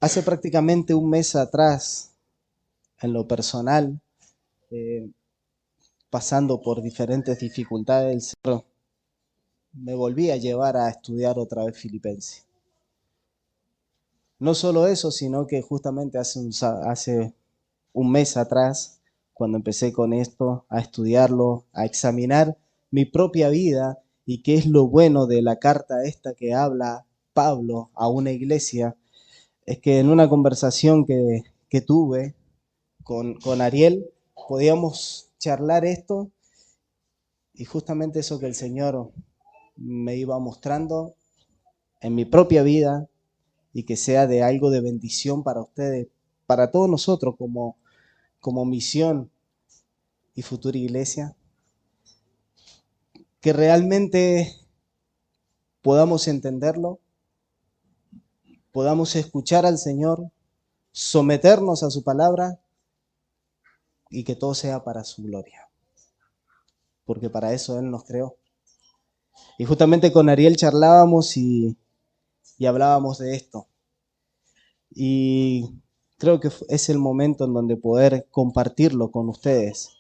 Hace prácticamente un mes atrás, en lo personal, eh, pasando por diferentes dificultades, el Señor me volví a llevar a estudiar otra vez Filipenses. No solo eso, sino que justamente hace un mes atrás, cuando empecé con esto, a estudiarlo, a examinar mi propia vida y qué es lo bueno de la carta esta que habla Pablo a una iglesia, es que en una conversación que tuve con Ariel, podíamos charlar esto y justamente eso que el Señor me iba mostrando en mi propia vida y que sea de algo de bendición para ustedes, para todos nosotros como misión y futura iglesia, que realmente podamos entenderlo, podamos escuchar al Señor, someternos a su palabra y que todo sea para su gloria, porque para eso Él nos creó. Y justamente con Ariel charlábamos y hablábamos de esto. Y creo que es el momento en donde poder compartirlo con ustedes.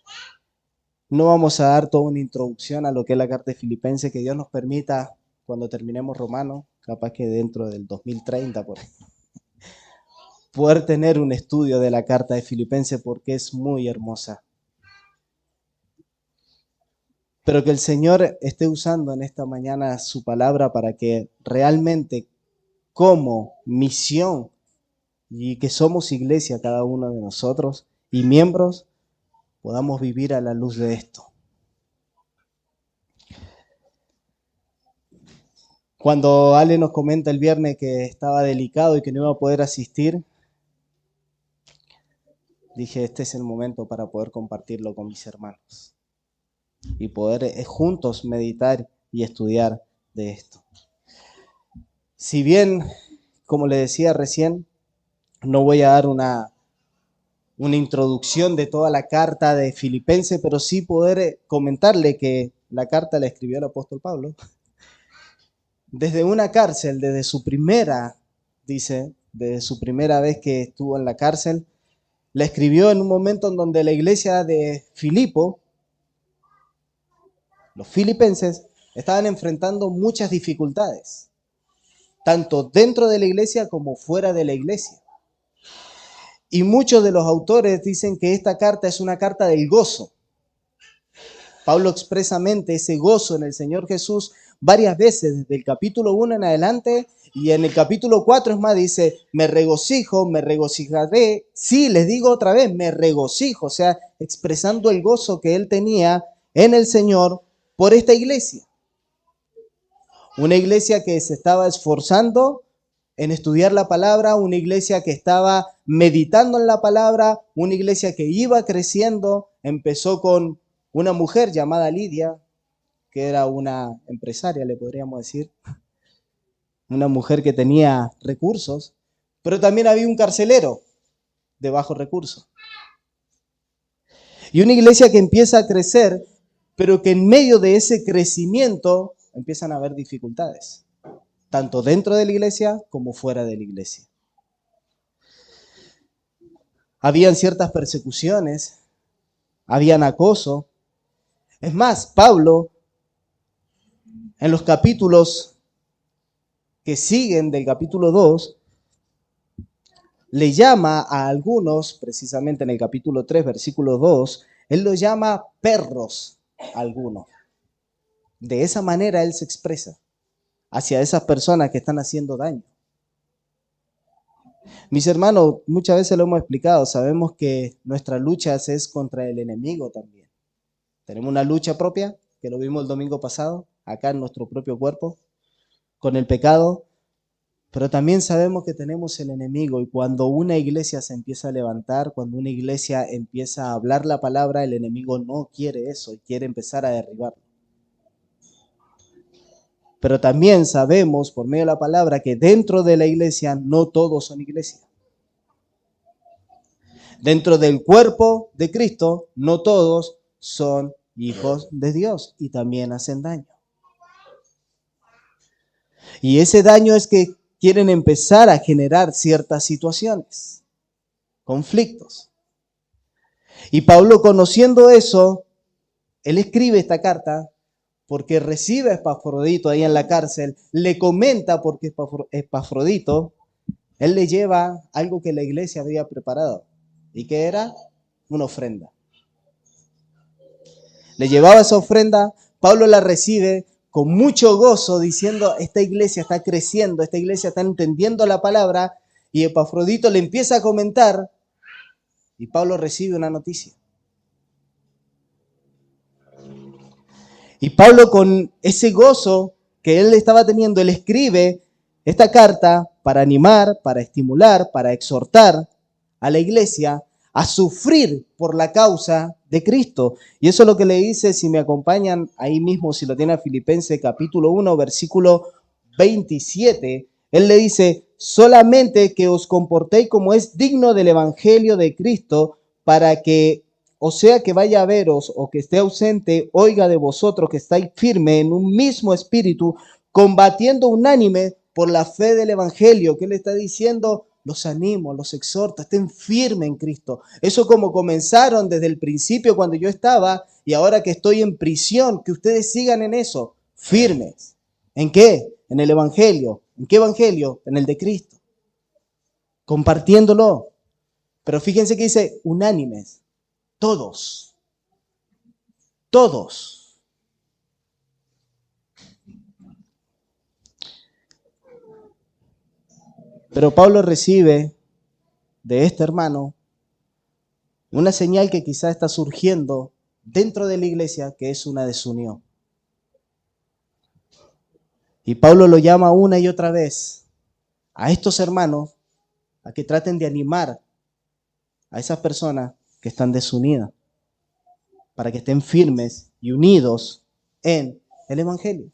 No vamos a dar toda una introducción a lo que es la carta de Filipenses, que Dios nos permita cuando terminemos Romanos, capaz que dentro del 2030, por ahí, poder tener un estudio de la carta de Filipenses porque es muy hermosa. Pero que el Señor esté usando en esta mañana su palabra para que realmente como misión y que somos iglesia cada uno de nosotros y miembros, podamos vivir a la luz de esto. Cuando Ale nos comenta el viernes que estaba delicado y que no iba a poder asistir, dije, este es el momento para poder compartirlo con mis hermanos y poder juntos meditar y estudiar de esto. Si bien, como le decía recién, no voy a dar una introducción de toda la carta de Filipenses, pero sí poder comentarle que la carta la escribió el apóstol Pablo desde una cárcel, desde su primera, dice, desde su primera vez que estuvo en la cárcel, la escribió en un momento en donde la iglesia de Filipo, los filipenses, estaban enfrentando muchas dificultades, tanto dentro de la iglesia como fuera de la iglesia. Y muchos de los autores dicen que esta carta es una carta del gozo. Pablo expresamente ese gozo en el Señor Jesús varias veces, desde el capítulo 1 en adelante, y en el capítulo 4 es más, dice, me regocijaré, sí, les digo otra vez, me regocijo, o sea, expresando el gozo que él tenía en el Señor por esta iglesia. Una iglesia que se estaba esforzando en estudiar la palabra, una iglesia que estaba meditando en la palabra, una iglesia que iba creciendo, empezó con una mujer llamada Lidia, que era una empresaria, le podríamos decir, una mujer que tenía recursos, pero también había un carcelero de bajos recursos. Y una iglesia que empieza a crecer, pero que en medio de ese crecimiento empiezan a haber dificultades, tanto dentro de la iglesia como fuera de la iglesia. Habían ciertas persecuciones, habían acoso. Es más, Pablo, en los capítulos que siguen del capítulo 2, le llama a algunos, precisamente en el capítulo 3, versículo 2, él los llama perros a algunos. De esa manera él se expresa hacia esas personas que están haciendo daño. Mis hermanos, muchas veces lo hemos explicado, sabemos que nuestra lucha es contra el enemigo también. Tenemos una lucha propia, que lo vimos el domingo pasado, acá en nuestro propio cuerpo, con el pecado, pero también sabemos que tenemos el enemigo y cuando una iglesia se empieza a levantar, cuando una iglesia empieza a hablar la palabra, el enemigo no quiere eso y quiere empezar a derribarlo. Pero también sabemos por medio de la palabra que dentro de la iglesia no todos son iglesia. Dentro del cuerpo de Cristo no todos son hijos de Dios y también hacen daño. Y ese daño es que quieren empezar a generar ciertas situaciones, conflictos. Y Pablo, conociendo eso, él escribe esta carta porque recibe a Epafrodito ahí en la cárcel, le comenta porque Epafrodito, él le lleva algo que la iglesia había preparado, y que era una ofrenda. Le llevaba esa ofrenda, Pablo la recibe con mucho gozo, diciendo, esta iglesia está creciendo, esta iglesia está entendiendo la palabra, y Epafrodito le empieza a comentar, y Pablo recibe una noticia. Y Pablo, con ese gozo que él estaba teniendo, él escribe esta carta para animar, para estimular, para exhortar a la iglesia a sufrir por la causa de Cristo. Y eso es lo que le dice, si me acompañan ahí mismo, si lo tiene a Filipenses capítulo 1, versículo 27, él le dice, solamente que os comportéis como es digno del evangelio de Cristo, para que, o sea que vaya a veros o que esté ausente, oiga de vosotros que estáis firme en un mismo espíritu, combatiendo unánime por la fe del evangelio. ¿Qué le está diciendo? Los animo, los exhorto, estén firmes en Cristo. Eso como comenzaron desde el principio cuando yo estaba, y ahora que estoy en prisión, que ustedes sigan en eso, firmes. ¿En qué? En el evangelio. ¿En qué evangelio? En el de Cristo. Compartiéndolo. Pero fíjense que dice unánimes. Todos. Todos. Pero Pablo recibe de este hermano una señal que quizá está surgiendo dentro de la iglesia, que es una desunión. Y Pablo lo llama una y otra vez a estos hermanos a que traten de animar a esas personas que están desunidas, para que estén firmes y unidos en el evangelio.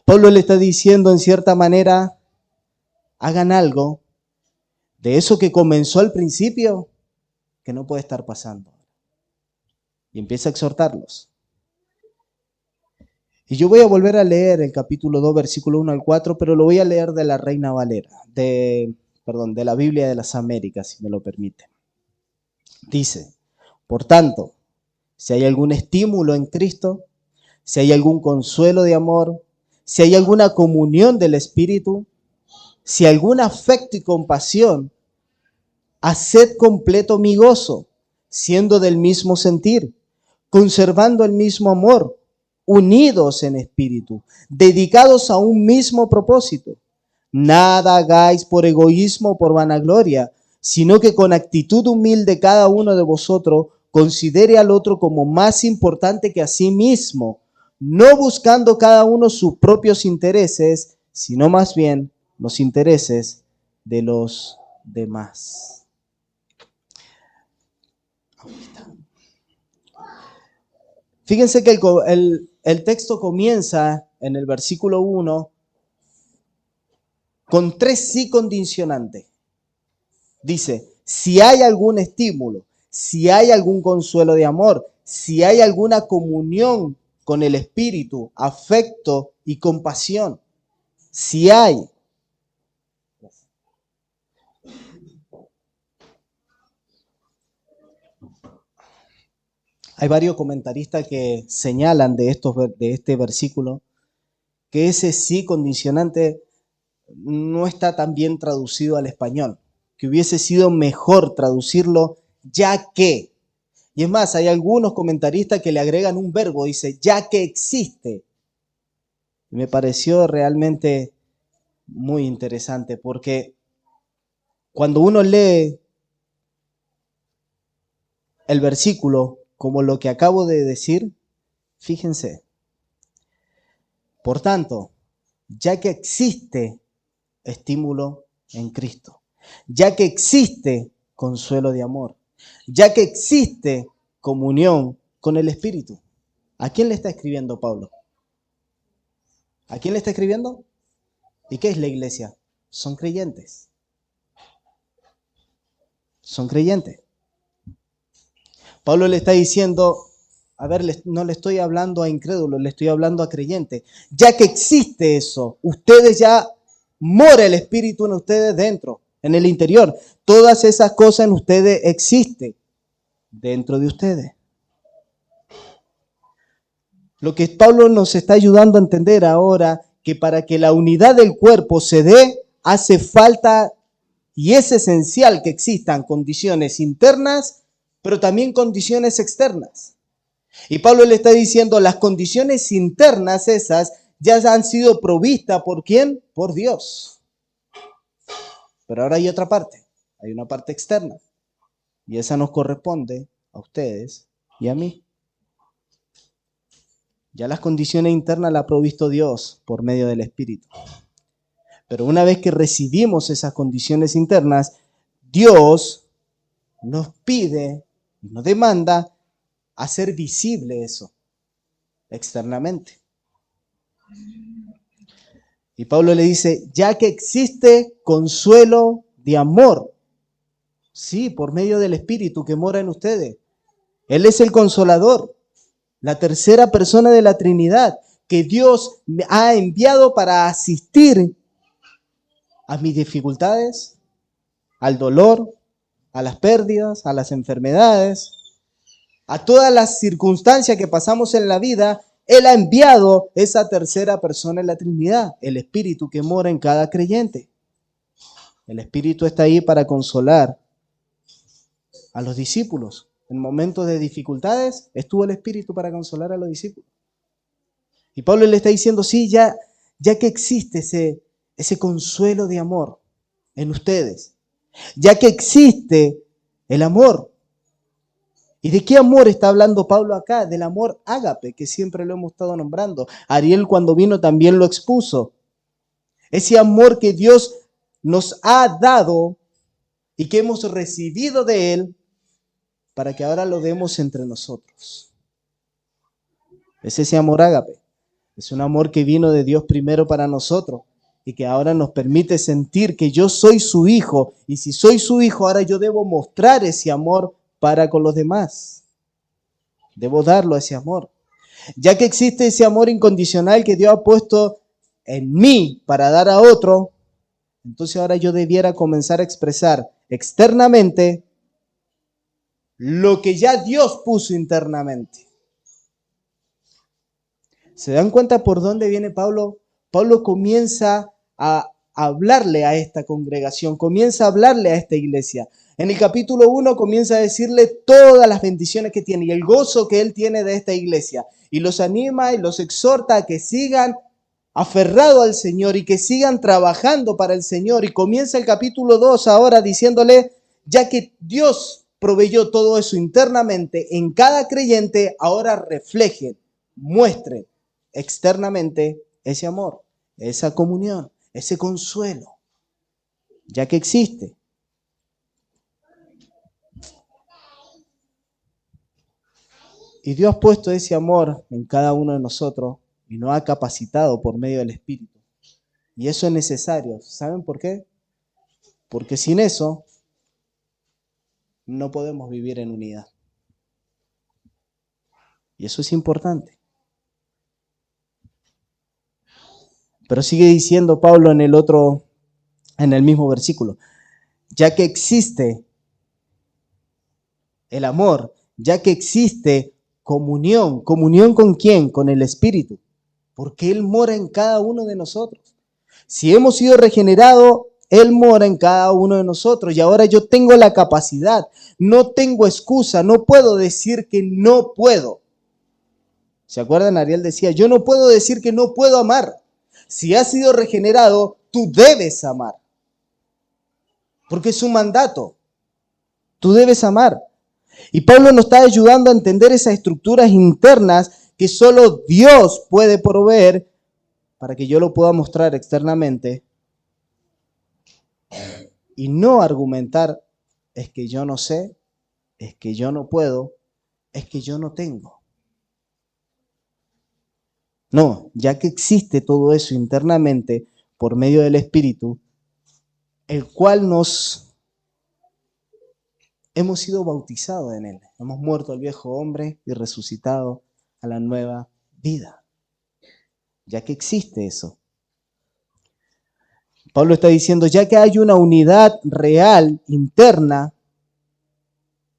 Pablo le está diciendo en cierta manera, hagan algo de eso que comenzó al principio, que no puede estar pasando. Y empieza a exhortarlos. Y yo voy a volver a leer el capítulo 2, versículo 1 al 4, pero lo voy a leer de la Reina Valera, de la Biblia de las Américas, si me lo permite. Dice, por tanto, si hay algún estímulo en Cristo, si hay algún consuelo de amor, si hay alguna comunión del Espíritu, si hay algún afecto y compasión, haced completo mi gozo, siendo del mismo sentir, conservando el mismo amor, unidos en espíritu, dedicados a un mismo propósito. Nada hagáis por egoísmo o por vanagloria, sino que con actitud humilde cada uno de vosotros considere al otro como más importante que a sí mismo, no buscando cada uno sus propios intereses, sino más bien los intereses de los demás. Fíjense que el texto comienza en el versículo 1 con 3 sí condicionantes. Dice, si hay algún estímulo, si hay algún consuelo de amor, si hay alguna comunión con el Espíritu, afecto y compasión, si hay. Hay varios comentaristas que señalan de este versículo que ese sí condicionante no está tan bien traducido al español, que hubiese sido mejor traducirlo ya que. Y es más, hay algunos comentaristas que le agregan un verbo, dice ya que existe. Y me pareció realmente muy interesante porque cuando uno lee el versículo como lo que acabo de decir, fíjense, por tanto, ya que existe estímulo en Cristo, ya que existe consuelo de amor, ya que existe comunión con el Espíritu. ¿A quién le está escribiendo Pablo? ¿A quién le está escribiendo? ¿Y qué es la iglesia? Son creyentes. Son creyentes. Pablo le está diciendo, a ver, no le estoy hablando a incrédulos, le estoy hablando a creyentes. Ya que existe eso, ustedes ya mora el Espíritu en ustedes dentro, en el interior. Todas esas cosas en ustedes existen dentro de ustedes. Lo que Pablo nos está ayudando a entender ahora, que para que la unidad del cuerpo se dé, hace falta y es esencial que existan condiciones internas, pero también condiciones externas. Y Pablo le está diciendo, las condiciones internas esas ya han sido provistas ¿por quién? Por Dios. Pero ahora hay otra parte, hay una parte externa. Y esa nos corresponde a ustedes y a mí. Ya las condiciones internas las ha provisto Dios por medio del Espíritu. Pero una vez que recibimos esas condiciones internas, Dios nos pide, nos demanda hacer visible eso externamente. Y Pablo le dice, ya que existe consuelo de amor, sí, por medio del Espíritu que mora en ustedes. Él es el consolador, la tercera persona de la Trinidad, que Dios me ha enviado para asistir a mis dificultades, al dolor, a las pérdidas, a las enfermedades, a todas las circunstancias que pasamos en la vida. Él ha enviado esa tercera persona en la Trinidad, el Espíritu que mora en cada creyente. El Espíritu está ahí para consolar a los discípulos. En momentos de dificultades estuvo el Espíritu para consolar a los discípulos. Y Pablo le está diciendo, sí, ya que existe ese consuelo de amor en ustedes, ya que existe el amor. ¿Y de qué amor está hablando Pablo acá? Del amor ágape, que siempre lo hemos estado nombrando. Ariel cuando vino también lo expuso. Ese amor que Dios nos ha dado y que hemos recibido de Él para que ahora lo demos entre nosotros. Es ese amor ágape. Es un amor que vino de Dios primero para nosotros y que ahora nos permite sentir que yo soy su hijo, y si soy su hijo, ahora yo debo mostrar ese amor para con los demás. Debo darlo ese amor. Ya que existe ese amor incondicional que Dios ha puesto en mí para dar a otro, entonces ahora yo debiera comenzar a expresar externamente lo que ya Dios puso internamente. ¿Se dan cuenta por dónde viene Pablo? Pablo comienza a hablarle a esta congregación, comienza a hablarle a esta iglesia. En el capítulo 1 comienza a decirle todas las bendiciones que tiene y el gozo que él tiene de esta iglesia. Y los anima y los exhorta a que sigan aferrados al Señor y que sigan trabajando para el Señor. Y comienza el capítulo 2 ahora diciéndole, ya que Dios proveyó todo eso internamente en cada creyente, ahora reflejen, muestren externamente ese amor, esa comunión, ese consuelo, ya que existe. Y Dios ha puesto ese amor en cada uno de nosotros y nos ha capacitado por medio del Espíritu. Y eso es necesario. ¿Saben por qué? Porque sin eso no podemos vivir en unidad. Y eso es importante. Pero sigue diciendo Pablo en el mismo versículo, ya que existe el amor, ya que existe comunión. ¿Comunión con quién? Con el Espíritu, porque Él mora en cada uno de nosotros. Si hemos sido regenerados, Él mora en cada uno de nosotros y ahora yo tengo la capacidad, no tengo excusa, no puedo decir que no puedo. ¿Se acuerdan? Ariel decía, yo no puedo decir que no puedo amar. Si has sido regenerado, tú debes amar, porque es un mandato. Tú debes amar. Y Pablo nos está ayudando a entender esas estructuras internas que solo Dios puede proveer para que yo lo pueda mostrar externamente y no argumentar, es que yo no sé, es que yo no puedo, es que yo no tengo. No, ya que existe todo eso internamente por medio del Espíritu, el cual hemos sido bautizados en Él. Hemos muerto al viejo hombre y resucitado a la nueva vida. Ya que existe eso. Pablo está diciendo, ya que hay una unidad real interna,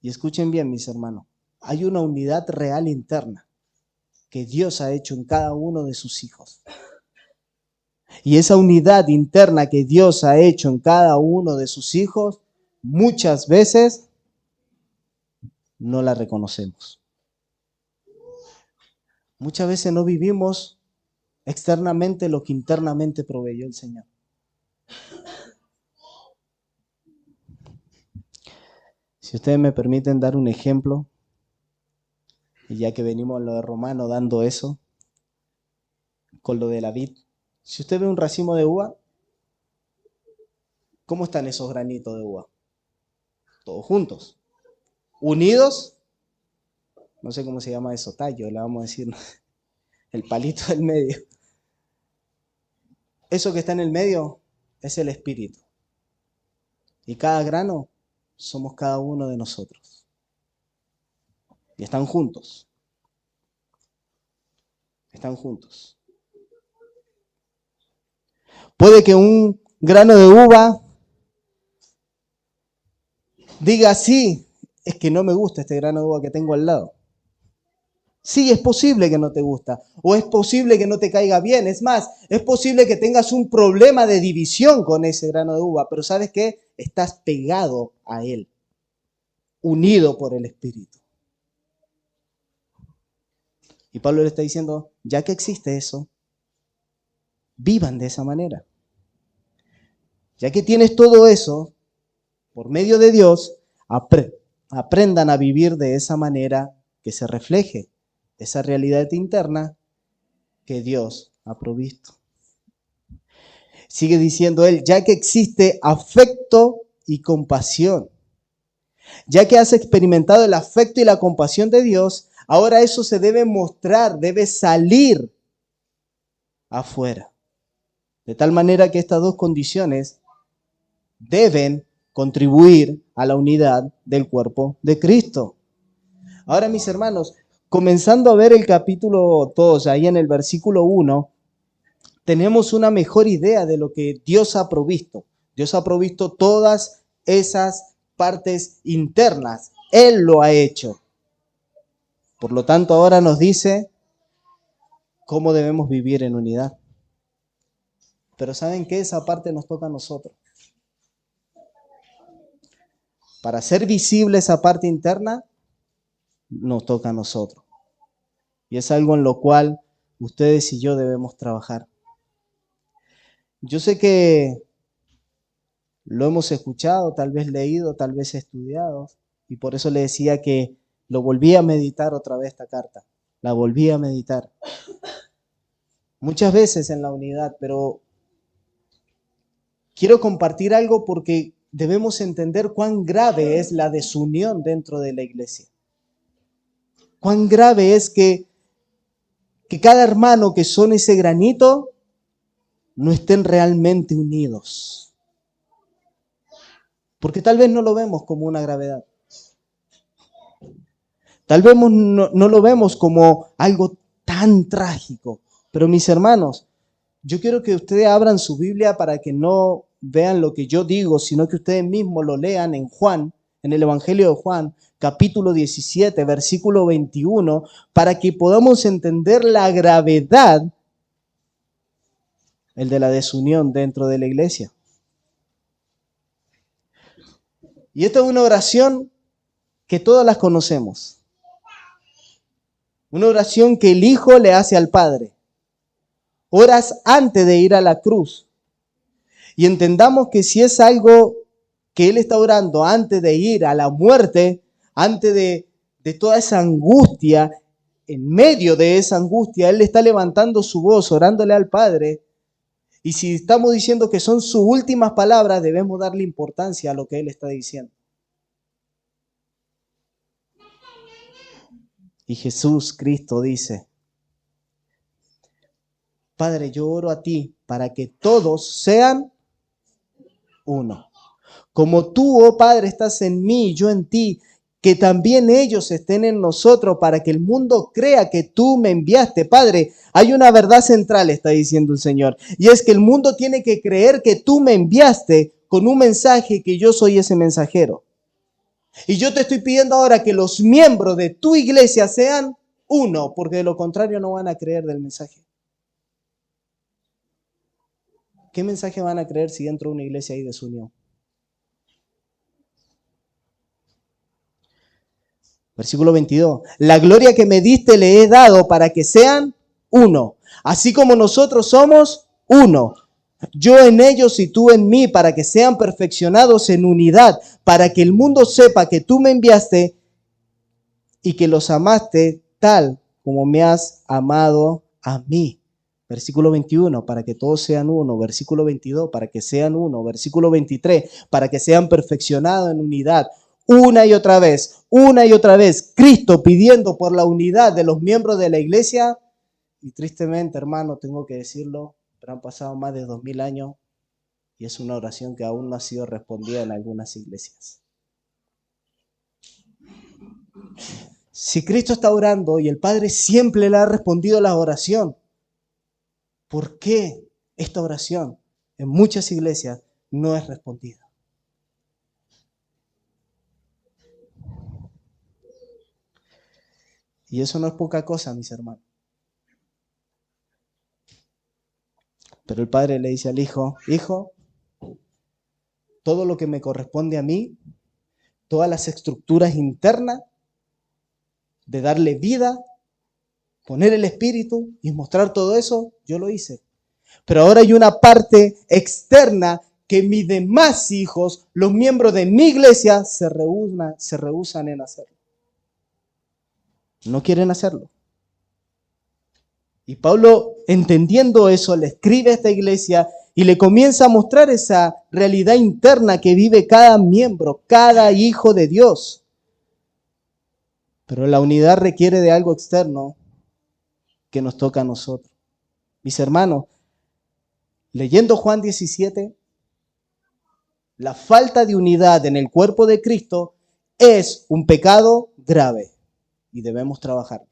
y escuchen bien mis hermanos, hay una unidad real interna que Dios ha hecho en cada uno de sus hijos. Y esa unidad interna que Dios ha hecho en cada uno de sus hijos, muchas veces no la reconocemos. Muchas veces no vivimos externamente lo que internamente proveyó el Señor. Si ustedes me permiten dar un ejemplo, y ya que venimos a lo de Romano dando eso, con lo de la vid. Si usted ve un racimo de uva, ¿cómo están esos granitos de uva? Todos juntos. Unidos, no sé cómo se llama eso, tallo, le vamos a decir, ¿no? El palito del medio. Eso que está en el medio es el espíritu. Y cada grano somos cada uno de nosotros. Y están juntos. Están juntos. Puede que un grano de uva diga, sí, es que no me gusta este grano de uva que tengo al lado. Sí, es posible que no te gusta, o es posible que no te caiga bien. Es más, es posible que tengas un problema de división con ese grano de uva, pero ¿sabes qué? Estás pegado a él, unido por el Espíritu. Y Pablo le está diciendo, ya que existe eso, vivan de esa manera. Ya que tienes todo eso, por medio de Dios, aprendan a vivir de esa manera que se refleje esa realidad interna que Dios ha provisto. Sigue diciendo él, ya que existe afecto y compasión, ya que has experimentado el afecto y la compasión de Dios, ahora eso se debe mostrar, debe salir afuera. De tal manera que estas dos condiciones deben contribuir a la unidad del cuerpo de Cristo. Ahora, mis hermanos, comenzando a ver el capítulo 2, ahí en el versículo 1, tenemos una mejor idea de lo que Dios ha provisto. Dios ha provisto todas esas partes internas. Él lo ha hecho. Por lo tanto, ahora nos dice cómo debemos vivir en unidad. Pero ¿saben qué? Esa parte nos toca a nosotros. Para hacer visible esa parte interna, nos toca a nosotros. Y es algo en lo cual ustedes y yo debemos trabajar. Yo sé que lo hemos escuchado, tal vez leído, tal vez estudiado, y por eso le decía que lo volví a meditar otra vez esta carta. La volví a meditar. Muchas veces en la unidad, pero quiero compartir algo porque debemos entender cuán grave es la desunión dentro de la iglesia. Cuán grave es que cada hermano que son ese granito no estén realmente unidos. Porque tal vez no lo vemos como una gravedad. Tal vez no lo vemos como algo tan trágico. Pero mis hermanos, yo quiero que ustedes abran su Biblia para que no vean lo que yo digo, sino que ustedes mismos lo lean en Juan, en el Evangelio de Juan, capítulo 17, versículo 21, para que podamos entender la gravedad, el de la desunión dentro de la iglesia. Y esta es una oración que todas las conocemos. Una oración que el Hijo le hace al Padre. Horas antes de ir a la cruz. Y entendamos que si es algo que Él está orando antes de ir a la muerte, antes de toda esa angustia, en medio de esa angustia, Él está levantando su voz, orándole al Padre. Y si estamos diciendo que son sus últimas palabras, debemos darle importancia a lo que Él está diciendo. Y Jesús Cristo dice, Padre, yo oro a ti para que todos sean uno. Como tú, oh Padre, estás en mí y yo en ti, que también ellos estén en nosotros para que el mundo crea que tú me enviaste. Padre, hay una verdad central, está diciendo el Señor, y es que el mundo tiene que creer que tú me enviaste con un mensaje, que yo soy ese mensajero. Y yo te estoy pidiendo ahora que los miembros de tu iglesia sean uno, porque de lo contrario no van a creer del mensaje. ¿Qué mensaje van a creer si dentro de una iglesia hay desunión? Versículo 22. La gloria que me diste le he dado para que sean uno, así como nosotros somos uno. Yo en ellos y tú en mí, para que sean perfeccionados en unidad, para que el mundo sepa que tú me enviaste y que los amaste tal como me has amado a mí. Versículo 21, para que todos sean uno. Versículo 22, para que sean uno. Versículo 23, para que sean perfeccionados en unidad. Una y otra vez, Cristo pidiendo por la unidad de los miembros de la iglesia. Y tristemente, hermano, tengo que decirlo, pero han pasado más de 2000 años y es una oración que aún no ha sido respondida en algunas iglesias. Si Cristo está orando y el Padre siempre le ha respondido la oración, ¿por qué esta oración en muchas iglesias no es respondida? Y eso no es poca cosa, mis hermanos. Pero el Padre le dice al Hijo, Hijo, todo lo que me corresponde a mí, todas las estructuras internas de darle vida, poner el espíritu y mostrar todo eso, yo lo hice. Pero ahora hay una parte externa que mis demás hijos, los miembros de mi iglesia, se rehúsan en hacerlo. No quieren hacerlo. Y Pablo, entendiendo eso, le escribe a esta iglesia y le comienza a mostrar esa realidad interna que vive cada miembro, cada hijo de Dios. Pero la unidad requiere de algo externo que nos toca a nosotros. Mis hermanos, leyendo Juan 17, la falta de unidad en el cuerpo de Cristo es un pecado grave y debemos trabajarlo.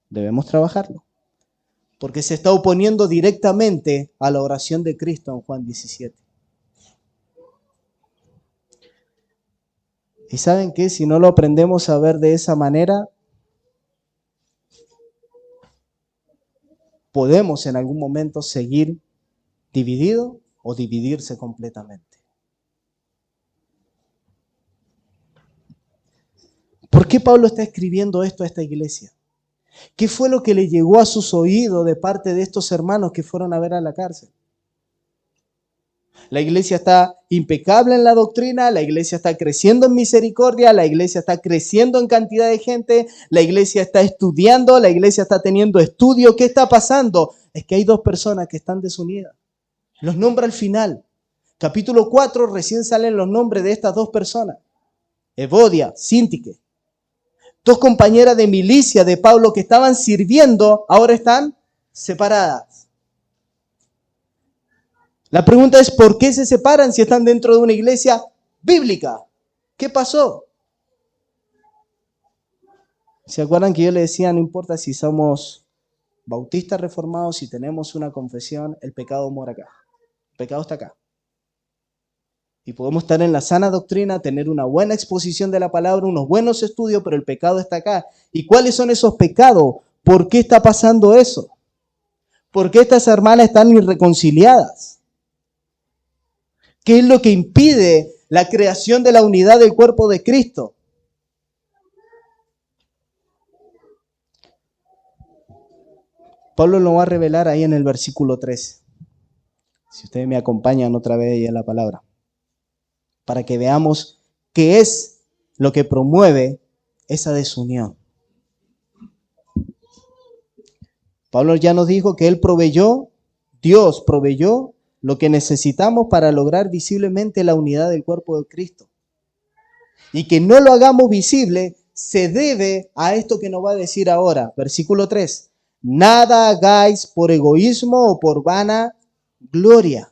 Debemos trabajarlo. Porque se está oponiendo directamente a la oración de Cristo en Juan 17. ¿Y saben qué? Si no lo aprendemos a ver de esa manera, podemos en algún momento seguir dividido o dividirse completamente. ¿Por qué Pablo está escribiendo esto a esta iglesia? ¿Qué fue lo que le llegó a sus oídos de parte de estos hermanos que fueron a ver a la cárcel? La iglesia está impecable en la doctrina, la iglesia está creciendo en misericordia, la iglesia está creciendo en cantidad de gente, la iglesia está estudiando, la iglesia está teniendo estudio. ¿Qué está pasando? Es que hay dos personas que están desunidas. Los nombra al final. Capítulo 4 recién salen los nombres de estas dos personas. Evodia, Síntique. Dos compañeras de milicia de Pablo que estaban sirviendo, ahora están separadas. La pregunta es, ¿por qué se separan si están dentro de una iglesia bíblica? ¿Qué pasó? ¿Se acuerdan que yo le decía, no importa si somos bautistas reformados, si tenemos una confesión, el pecado mora acá. El pecado está acá. Y podemos estar en la sana doctrina, tener una buena exposición de la palabra, unos buenos estudios, pero el pecado está acá. ¿Y cuáles son esos pecados? ¿Por qué está pasando eso? ¿Por qué estas hermanas están irreconciliadas? ¿Qué es lo que impide la creación de la unidad del cuerpo de Cristo? Pablo lo va a revelar ahí en el versículo 3. Si ustedes me acompañan otra vez ahí en la palabra, para que veamos qué es lo que promueve esa desunión. Pablo ya nos dijo que él proveyó, Dios proveyó lo que necesitamos para lograr visiblemente la unidad del cuerpo de Cristo. Y que no lo hagamos visible se debe a esto que nos va a decir ahora, versículo 3. Nada hagáis por egoísmo o por vana gloria.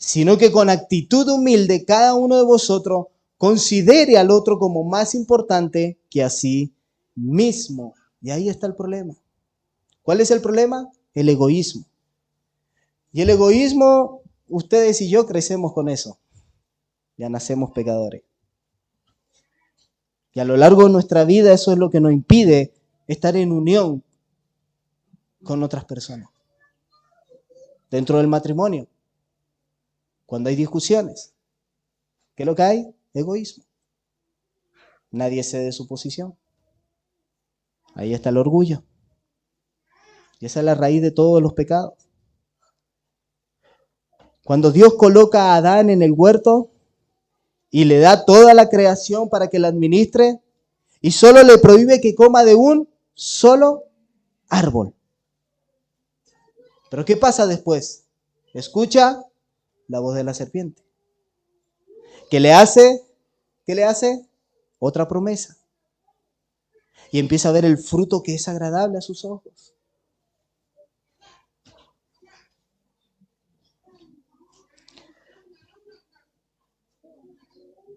sino que con actitud humilde cada uno de vosotros considere al otro como más importante que a sí mismo. Y ahí está el problema. ¿Cuál es el problema? El egoísmo. Y el egoísmo, ustedes y yo crecemos con eso. Ya nacemos pecadores. Y a lo largo de nuestra vida eso es lo que nos impide estar en unión con otras personas. Dentro del matrimonio, cuando hay discusiones, ¿qué es lo que hay? Egoísmo. Nadie cede su posición. Ahí está el orgullo. Y esa es la raíz de todos los pecados. Cuando Dios coloca a Adán en el huerto y le da toda la creación para que la administre y solo le prohíbe que coma de un solo árbol. Pero ¿qué pasa después? Escucha la voz de la serpiente. ¿Qué le hace? ¿Qué le hace? Otra promesa. Y empieza a ver el fruto que es agradable a sus ojos.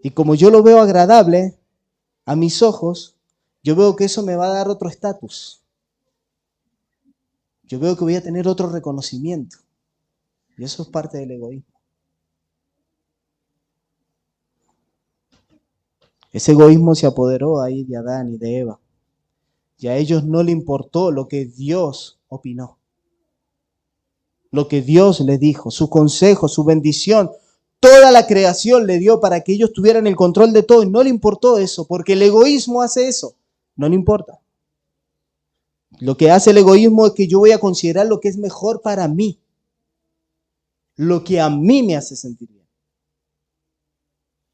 Y como yo lo veo agradable a mis ojos, yo veo que eso me va a dar otro estatus. Yo veo que voy a tener otro reconocimiento. Y eso es parte del egoísmo. Ese egoísmo se apoderó ahí de Adán y de Eva. Y a ellos no le importó lo que Dios opinó. Lo que Dios les dijo, su consejo, su bendición. Toda la creación le dio para que ellos tuvieran el control de todo y no le importó eso, porque el egoísmo hace eso. No le importa. Lo que hace el egoísmo es que yo voy a considerar lo que es mejor para mí. Lo que a mí me hace sentir bien.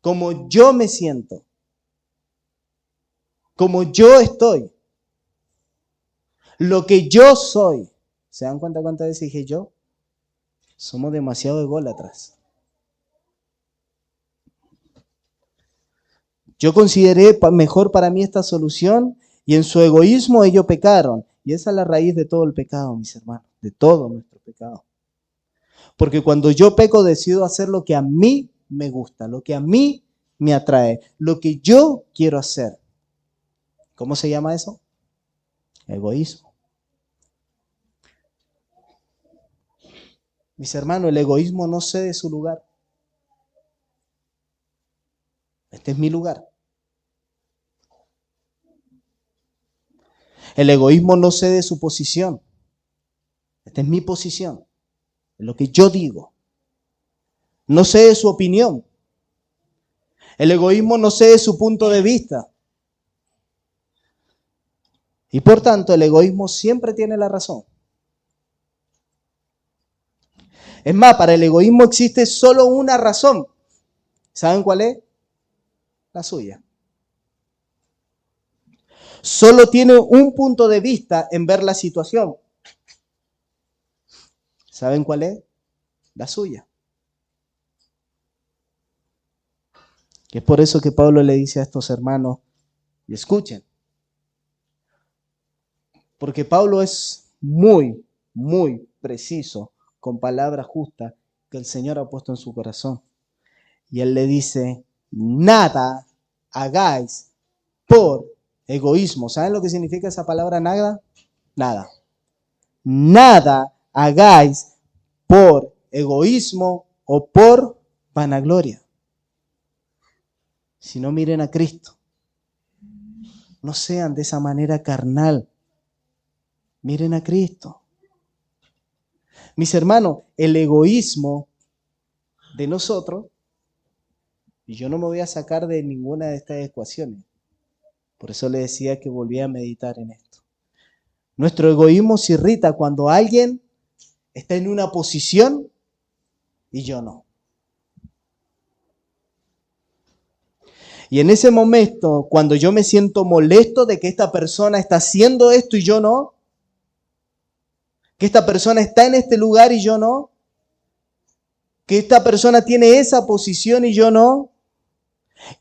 Como yo me siento. Como yo estoy. Lo que yo soy. ¿Se dan cuenta cuántas veces dije yo? Somos demasiado ególatras. Yo consideré mejor para mí esta solución y en su egoísmo ellos pecaron. Y esa es la raíz de todo el pecado, mis hermanos, de todo nuestro pecado. Porque cuando yo peco decido hacer lo que a mí me gusta, lo que a mí me atrae, lo que yo quiero hacer. ¿Cómo se llama eso? Egoísmo. Mis hermanos, el egoísmo no cede su lugar. Este es mi lugar. El egoísmo no cede su posición. Esta es mi posición. Es lo que yo digo. No cede su opinión. El egoísmo no cede su punto de vista. Y por tanto, el egoísmo siempre tiene la razón. Es más, para el egoísmo existe solo una razón. ¿Saben cuál es? La suya. Solo tiene un punto de vista en ver la situación. ¿Saben cuál es? La suya. Y es por eso que Pablo le dice a estos hermanos, y escuchen, porque Pablo es muy, muy preciso con palabras justas que el Señor ha puesto en su corazón. Y él le dice, nada hagáis por egoísmo. ¿Saben lo que significa esa palabra nada? Nada. Nada hagáis por egoísmo o por vanagloria. Si no, miren a Cristo. No sean de esa manera carnal. Miren a Cristo. Mis hermanos, el egoísmo de nosotros, y yo no me voy a sacar de ninguna de estas ecuaciones. Por eso le decía que volvía a meditar en esto. Nuestro egoísmo se irrita cuando alguien está en una posición y yo no. Y en ese momento, cuando yo me siento molesto de que esta persona está haciendo esto y yo no, que esta persona está en este lugar y yo no, que esta persona tiene esa posición y yo no,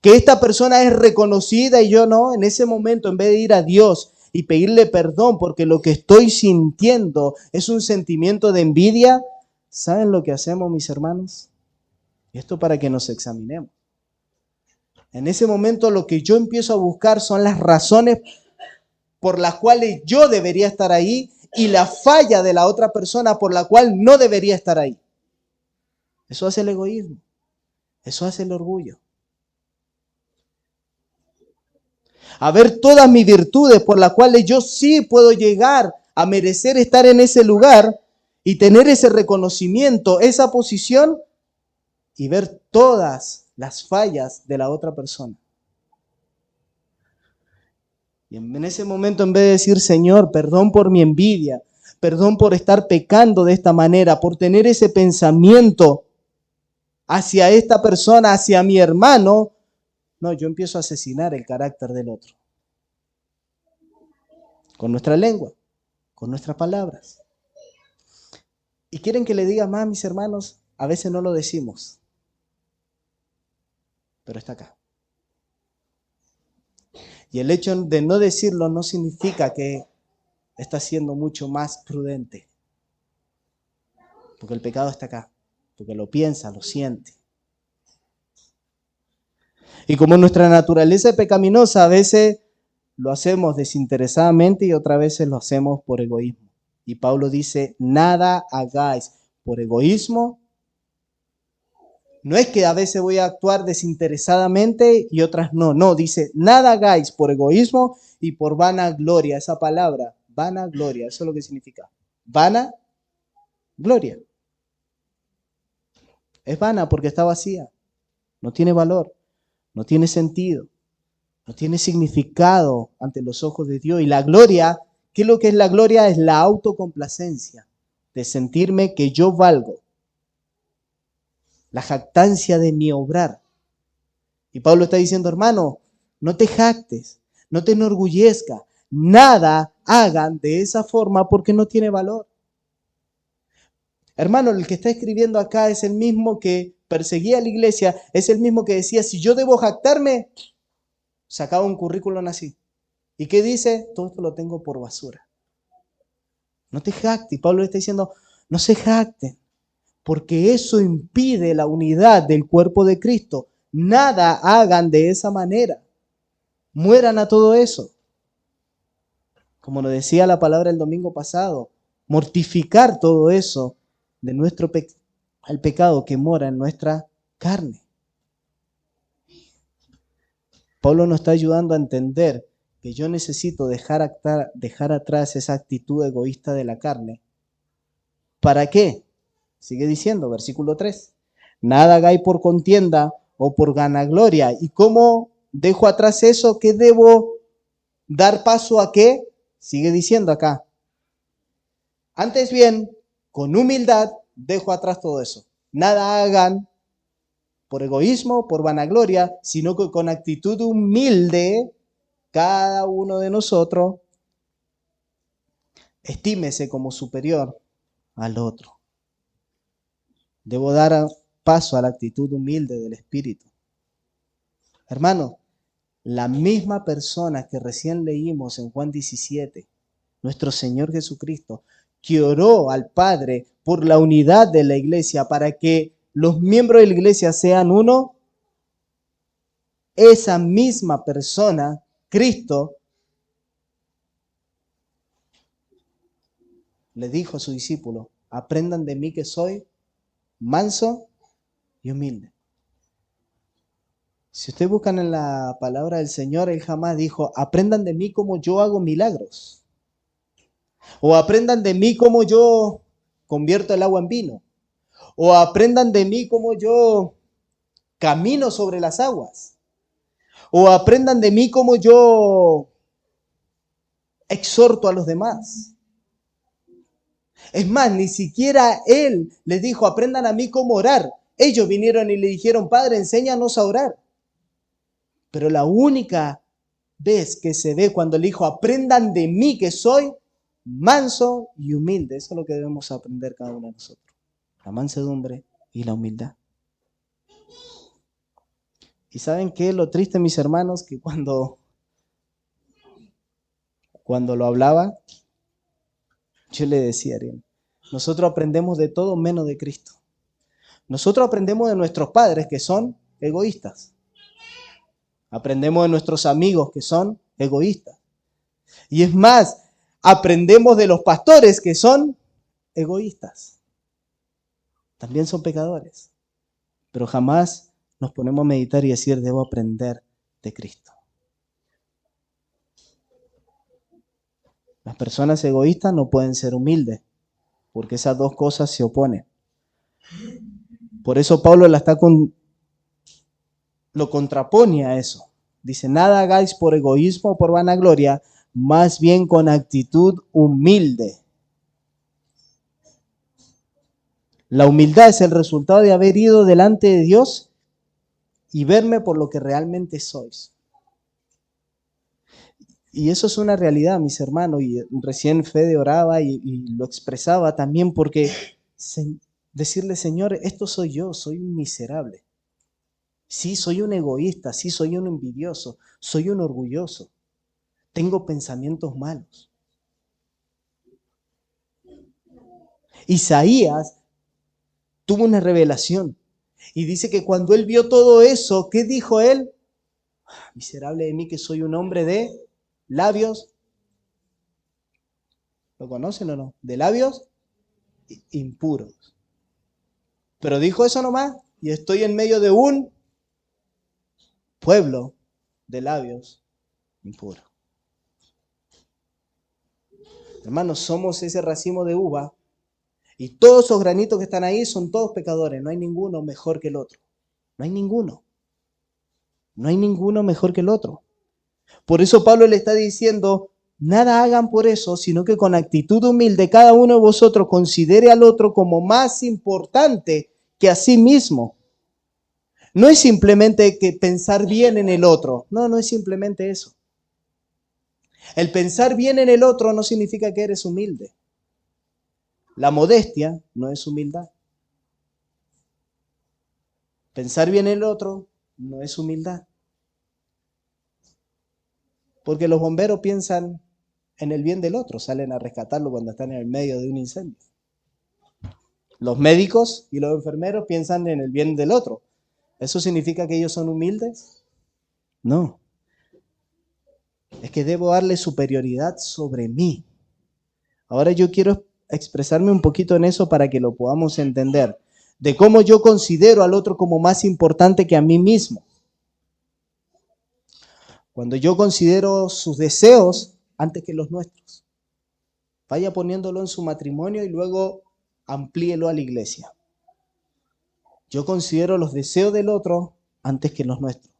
que esta persona es reconocida y yo no, en ese momento, en vez de ir a Dios y pedirle perdón porque lo que estoy sintiendo es un sentimiento de envidia, ¿saben lo que hacemos, mis hermanos? Y esto para que nos examinemos. En ese momento lo que yo empiezo a buscar son las razones por las cuales yo debería estar ahí y la falla de la otra persona por la cual no debería estar ahí. Eso hace el egoísmo. Eso hace el orgullo. A ver todas mis virtudes por las cuales yo sí puedo llegar a merecer estar en ese lugar y tener ese reconocimiento, esa posición, y ver todas las fallas de la otra persona. Y en ese momento, en vez de decir, Señor, perdón por mi envidia, perdón por estar pecando de esta manera, por tener ese pensamiento hacia esta persona, hacia mi hermano, no, yo empiezo a asesinar el carácter del otro. Con nuestra lengua, con nuestras palabras. Y quieren que le diga más, mis hermanos, a veces no lo decimos, pero está acá. Y el hecho de no decirlo no significa que está siendo mucho más prudente. Porque el pecado está acá, porque lo piensa, lo siente. Y como nuestra naturaleza es pecaminosa, a veces lo hacemos desinteresadamente y otras veces lo hacemos por egoísmo. Y Pablo dice, nada hagáis por egoísmo. No es que a veces voy a actuar desinteresadamente y otras no. No, dice, nada hagáis por egoísmo y por vanagloria. Esa palabra, vanagloria, eso es lo que significa. Vanagloria. Es vana porque está vacía. No tiene valor, no tiene sentido, no tiene significado ante los ojos de Dios. Y la gloria, ¿qué es lo que es la gloria? Es la autocomplacencia, de sentirme que yo valgo. La jactancia de mi obrar. Y Pablo está diciendo, hermano, no te jactes, no te enorgullezcas, nada hagan de esa forma porque no tiene valor. Hermano, el que está escribiendo acá es el mismo que perseguía a la iglesia, es el mismo que decía, si yo debo jactarme, sacaba un currículum así. ¿Y qué dice? Todo esto lo tengo por basura. No te jactes. Pablo le está diciendo, no se jacten, porque eso impide la unidad del cuerpo de Cristo. Nada hagan de esa manera. Mueran a todo eso. Como nos decía la palabra el domingo pasado, mortificar todo eso de nuestro al pecado que mora en nuestra carne. Pablo nos está ayudando a entender que yo necesito dejar atrás esa actitud egoísta de la carne. ¿Para qué? Sigue diciendo, versículo 3. Nada hagáis por contienda o por vanagloria. ¿Y cómo dejo atrás eso? ¿Qué debo dar paso a qué? Sigue diciendo acá. Antes bien, con humildad dejo atrás todo eso. Nada hagan por egoísmo, por vanagloria, sino que con actitud humilde, cada uno de nosotros estímese como superior al otro. Debo dar paso a la actitud humilde del Espíritu. Hermano, la misma persona que recién leímos en Juan 17, nuestro Señor Jesucristo, que oró al Padre por la unidad de la iglesia para que los miembros de la iglesia sean uno, esa misma persona, Cristo, le dijo a sus discípulos, aprendan de mí que soy manso y humilde. Si ustedes buscan en la palabra del Señor, Él jamás dijo, aprendan de mí como yo hago milagros. O aprendan de mí como yo convierto el agua en vino. O aprendan de mí como yo camino sobre las aguas. O aprendan de mí como yo exhorto a los demás. Es más, ni siquiera Él les dijo, aprendan a mí cómo orar. Ellos vinieron y le dijeron, Padre, enséñanos a orar. Pero la única vez que se ve cuando le dijo, aprendan de mí que soy manso y humilde. Eso es lo que debemos aprender cada uno de nosotros. La mansedumbre y la humildad. ¿Y saben qué es lo triste, mis hermanos? Que cuando lo hablaba, yo le decía a Ariel, nosotros aprendemos de todo menos de Cristo. Nosotros aprendemos de nuestros padres que son egoístas. Aprendemos de nuestros amigos que son egoístas. Y es más, aprendemos de los pastores que son egoístas. También son pecadores. Pero jamás nos ponemos a meditar y decir, debo aprender de Cristo. Las personas egoístas no pueden ser humildes, porque esas dos cosas se oponen. Por eso Pablo lo contrapone a eso. Dice, nada hagáis por egoísmo o por vanagloria, más bien con actitud humilde. La humildad es el resultado de haber ido delante de Dios y verme por lo que realmente sois. Y eso es una realidad, mis hermanos, y recién Fede oraba y lo expresaba también porque decirle, Señor, esto soy yo, soy un miserable. Sí, soy un egoísta, sí, soy un envidioso, soy un orgulloso. Tengo pensamientos malos. Isaías tuvo una revelación y dice que cuando él vio todo eso, ¿qué dijo él? Miserable de mí que soy un hombre de labios. ¿Lo conocen o no? De labios impuros. Pero dijo eso nomás y estoy en medio de un pueblo de labios impuros. Hermanos, somos ese racimo de uva y todos esos granitos que están ahí son todos pecadores. No hay ninguno mejor que el otro. No hay ninguno. No hay ninguno mejor que el otro. Por eso Pablo le está diciendo, nada hagan por eso, sino que con actitud humilde cada uno de vosotros considere al otro como más importante que a sí mismo. No es simplemente que pensar bien en el otro. No, no es simplemente eso. El pensar bien en el otro no significa que eres humilde. La modestia no es humildad. Pensar bien en el otro no es humildad. Porque los bomberos piensan en el bien del otro, salen a rescatarlo cuando están en el medio de un incendio. Los médicos y los enfermeros piensan en el bien del otro. ¿Eso significa que ellos son humildes? No. Es que debo darle superioridad sobre mí. Ahora yo quiero expresarme un poquito en eso para que lo podamos entender. De cómo yo considero al otro como más importante que a mí mismo. Cuando yo considero sus deseos antes que los nuestros. Vaya poniéndolo en su matrimonio y luego amplíelo a la iglesia. Yo considero los deseos del otro antes que los nuestros.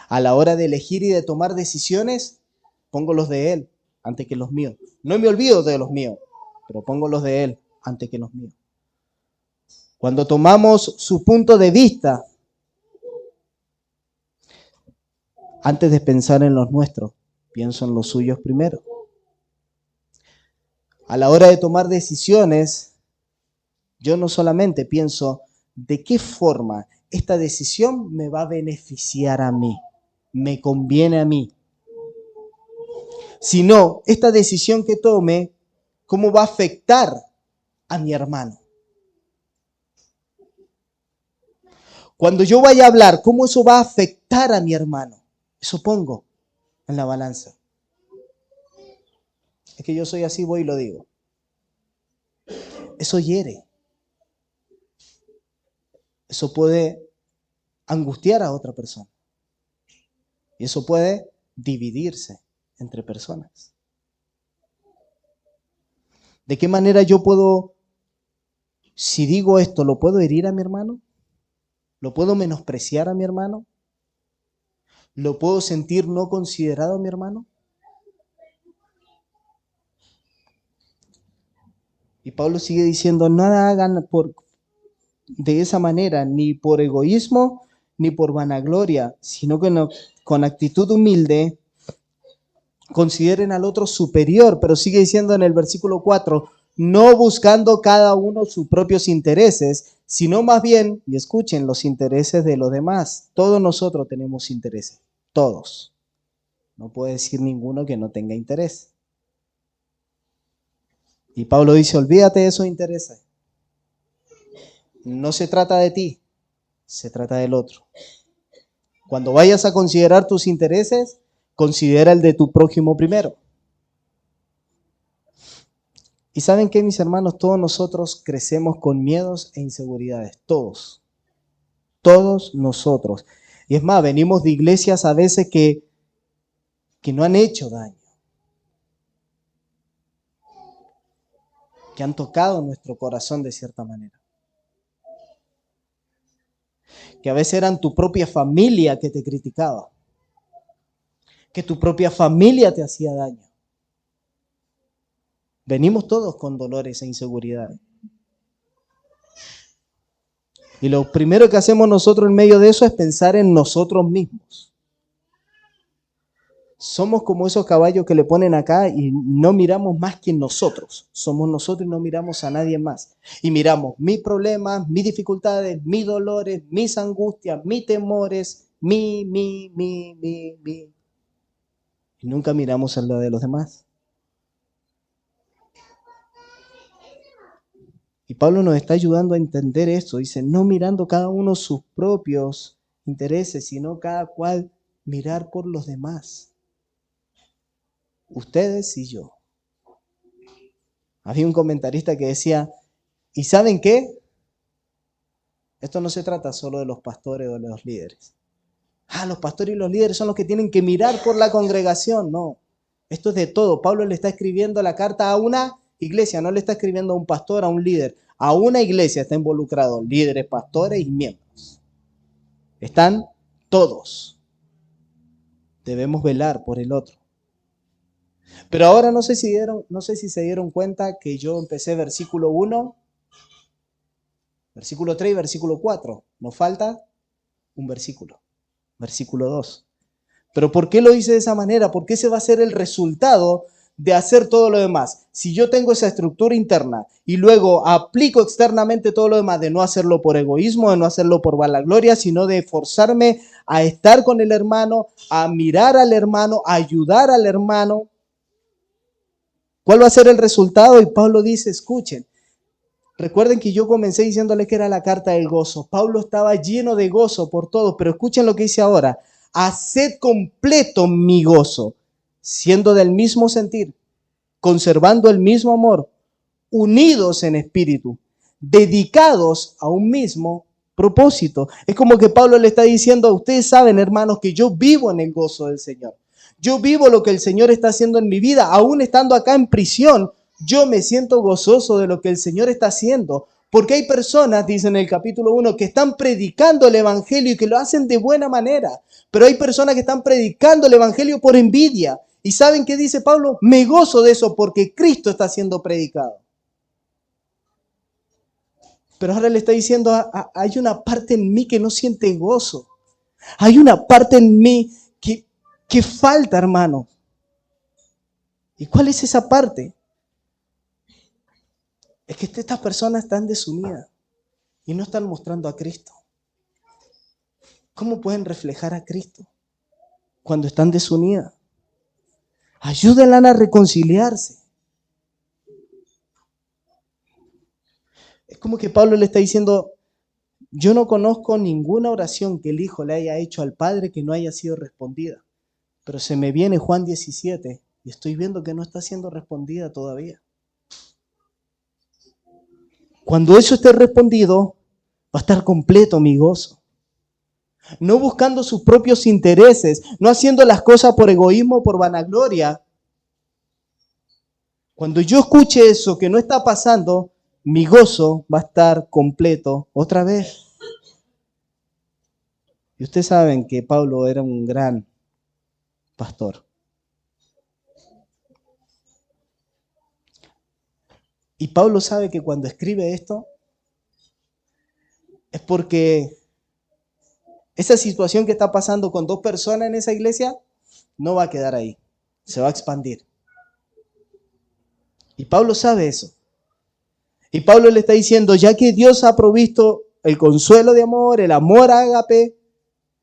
A la hora de elegir y de tomar decisiones, pongo los de él antes que los míos. No me olvido de los míos, pero pongo los de él antes que los míos. Cuando tomamos su punto de vista, antes de pensar en los nuestros, pienso en los suyos primero. A la hora de tomar decisiones, yo no solamente pienso de qué forma esta decisión me va a beneficiar a mí, me conviene a mí, sino esta decisión que tome, cómo va a afectar a mi hermano. Cuando yo vaya a hablar, cómo eso va a afectar a mi hermano, eso pongo en la balanza. Es que yo soy así, voy y lo digo. Eso hiere. Eso puede angustiar a otra persona. Y eso puede dividirse entre personas. ¿De qué manera yo puedo, si digo esto, lo puedo herir a mi hermano? ¿Lo puedo menospreciar a mi hermano? ¿Lo puedo sentir no considerado a mi hermano? Y Pablo sigue diciendo, nada hagan de esa manera, ni por egoísmo, ni por vanagloria, sino que con actitud humilde consideren al otro superior, pero sigue diciendo en el versículo 4, no buscando cada uno sus propios intereses, sino más bien, y escuchen, los intereses de los demás. Todos nosotros tenemos intereses, todos. No puede decir ninguno que no tenga interés. Y Pablo dice, olvídate de esos intereses. no se trata de ti, se trata del otro. Cuando vayas a considerar tus intereses, considera el de tu prójimo primero. Y ¿saben qué, mis hermanos? Todos nosotros crecemos con miedos e inseguridades. Todos. Todos nosotros. Y es más, venimos de iglesias a veces que no han hecho daño. Que han tocado nuestro corazón de cierta manera. Que a veces eran tu propia familia que te criticaba. Que tu propia familia te hacía daño. Venimos todos con dolores e inseguridades. Y lo primero que hacemos nosotros en medio de eso es pensar en nosotros mismos. Somos como esos caballos que le ponen acá y no miramos más que nosotros. Somos nosotros y no miramos a nadie más. Y miramos mis problemas, mis dificultades, mis dolores, mis angustias, mis temores, mi. Y nunca miramos a lo de los demás. Y Pablo nos está ayudando a entender esto. Dice, no mirando cada uno sus propios intereses, sino cada cual mirar por los demás. Ustedes y yo. Había un comentarista que decía, ¿y saben qué? Esto no se trata solo de los pastores o de los líderes. Los pastores y los líderes son los que tienen que mirar por la congregación. No, esto es de todo. Pablo le está escribiendo la carta a una iglesia, no le está escribiendo a un pastor, a un líder. A una iglesia está involucrado líderes, pastores y miembros. Están todos. Debemos velar por el otro. Pero ahora no sé si se dieron cuenta que yo empecé versículo 1, versículo 3 y versículo 4. Nos falta un versículo. Versículo 2. ¿Pero por qué lo hice de esa manera? Porque ese va a ser el resultado de hacer todo lo demás. Si yo tengo esa estructura interna y luego aplico externamente todo lo demás, de no hacerlo por egoísmo, de no hacerlo por vanagloria, sino de forzarme a estar con el hermano, a mirar al hermano, a ayudar al hermano, ¿cuál va a ser el resultado? Y Pablo dice, escuchen, recuerden que yo comencé diciéndoles que era la carta del gozo. Pablo estaba lleno de gozo por todo, pero escuchen lo que dice ahora. Haced completo mi gozo, siendo del mismo sentir, conservando el mismo amor, unidos en espíritu, dedicados a un mismo propósito. Es como que Pablo le está diciendo, ustedes saben, hermanos, que yo vivo en el gozo del Señor. Yo vivo lo que el Señor está haciendo en mi vida, aún estando acá en prisión. Yo me siento gozoso de lo que el Señor está haciendo, porque hay personas, dice en el capítulo 1, que están predicando el evangelio y que lo hacen de buena manera, pero hay personas que están predicando el evangelio por envidia. ¿Y saben qué dice Pablo? Me gozo de eso porque Cristo está siendo predicado. Pero ahora le está diciendo, hay una parte en mí que no siente gozo. Hay una parte en mí que falta, hermano. ¿Y cuál es esa parte? Es que estas personas están desunidas y no están mostrando a Cristo. ¿Cómo pueden reflejar a Cristo cuando están desunidas? Ayúdenla a reconciliarse. Es como que Pablo le está diciendo, yo no conozco ninguna oración que el Hijo le haya hecho al Padre que no haya sido respondida. Pero se me viene Juan 17 y estoy viendo que no está siendo respondida todavía. Cuando eso esté respondido, va a estar completo mi gozo. No buscando sus propios intereses, no haciendo las cosas por egoísmo o por vanagloria. Cuando yo escuche eso que no está pasando, mi gozo va a estar completo otra vez. Y ustedes saben que Pablo era un gran pastor. Y Pablo sabe que cuando escribe esto es porque esa situación que está pasando con dos personas en esa iglesia no va a quedar ahí, se va a expandir. Y Pablo sabe eso. Y Pablo le está diciendo, ya que Dios ha provisto el consuelo de amor, el amor ágape,